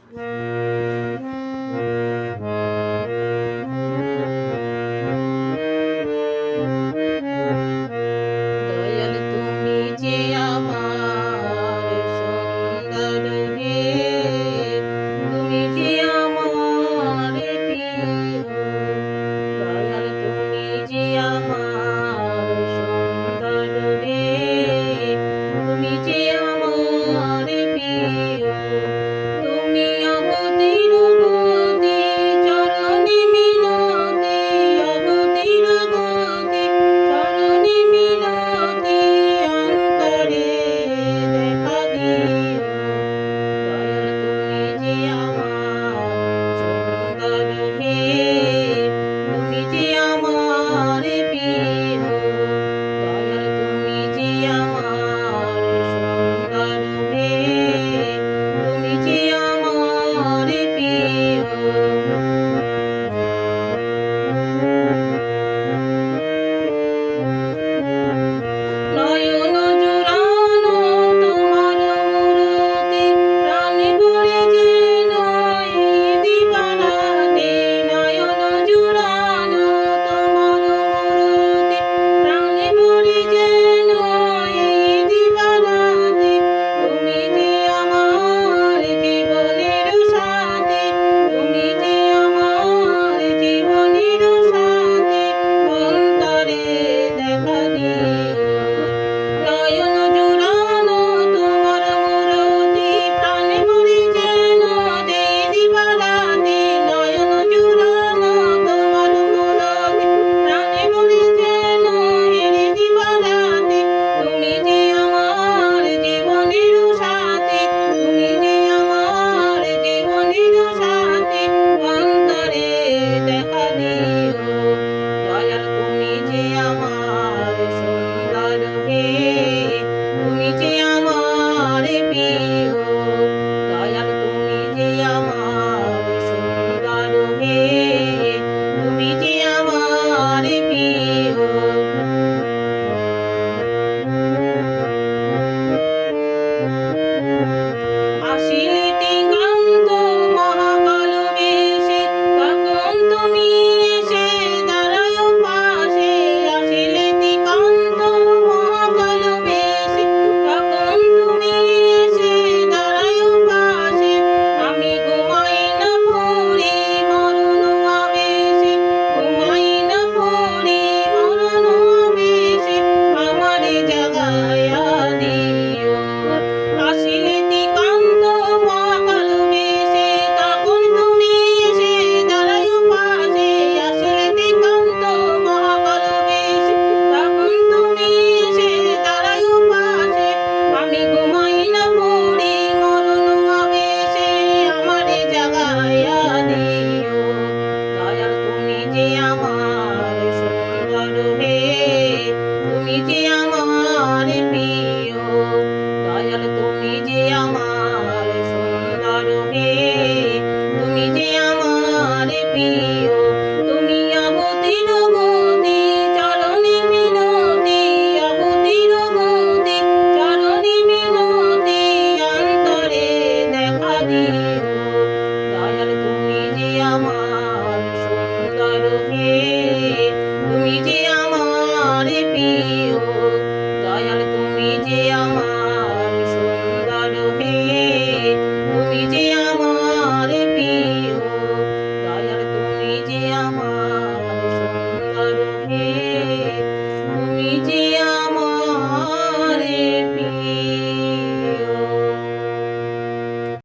দয়াল তুমি যে আমার সুন্দর হে, তুমি যে আমার প্রিয়। দয়াল তুমি যে আমার সুন্দর হে, তুমি যে আমার প্রিয়। তুমি অগতির গতি চরণে মিনতি, অগতির গতি চরণে মিনতি, অন্তরে দেখা দিও। দয়াল তুমি যে আমার সুন্দর হে, তুমি যে আমার প্রিয়। দয়াল তুমি যে আমার সুন্দর হে, তুমি যে আমার প্রিয়। নয়ন জুড়ানো তোমার মূরতি, প্রাণে ভরে যেন এই দিবারাতে। নয়ন জুড়ানো তোমার মূরতি, প্রাণে ভরে যেন এই দিবারাতে। তুমি যে আমার জীবনের সাথী, তুমি যে আমার জীবনের সাথী, অন্তরে দেখা দিও। নয়ন জুড়ানো তোমার মূরতি, প্রাণে ভরে যেন এই দিবারাতে। নয়ন জুড়ানো তোমার মূরতি, প্রাণে ভরে যেন এই দিবারাতে। তুমি যে আমার জীবনের সাথী, তুমি যে আমার জীবনের সাথী, অন্তরে দেখা দিও। দয়াল তুমি যে আমার সুন্দর হে, তুমি যে আমার প্রিয়। দয়াল তুমি যে আমার সুন্দর হে, তুমি যে আমার প্রিয়। আসিলে দিগন্ত মহাকাল বেশে, তখন তুমি এসে দাঁড়াও পাশে। আসিলে দিগন্ত মহাকাল বেশে, তখন তুমি এসে দাঁড়াও পাশে। আমি ঘুমাই না পড়ি মরণ আবেশে, ঘুমাই না পড়ি মরণ আবেশে, আমারে জাগায়া দিও। আসিলে দিগন্ত মহাকাল বেশে, তখন তুমি এসে দাঁড়াও পাশে। আসিলে দিগন্ত মহাকাল বেশে, তখন তুমি এসে দাঁড়াও পাশে। আমি ঘুমাই না পড়ি মরণ আবেশে, আমারে জাগায়া দিও। দয়াল তুমি যে আমার সুন্দর হে, তুমি যে আমার প্রিয়। দয়াল তুমি যে আমার সুন্দর হে, তুমি যে আমার প্রিয়। তুমি অগতির গতি চরণে মিনতি, অগতির গতি চরণে মিনতি, অন্তরে দেখা দিও।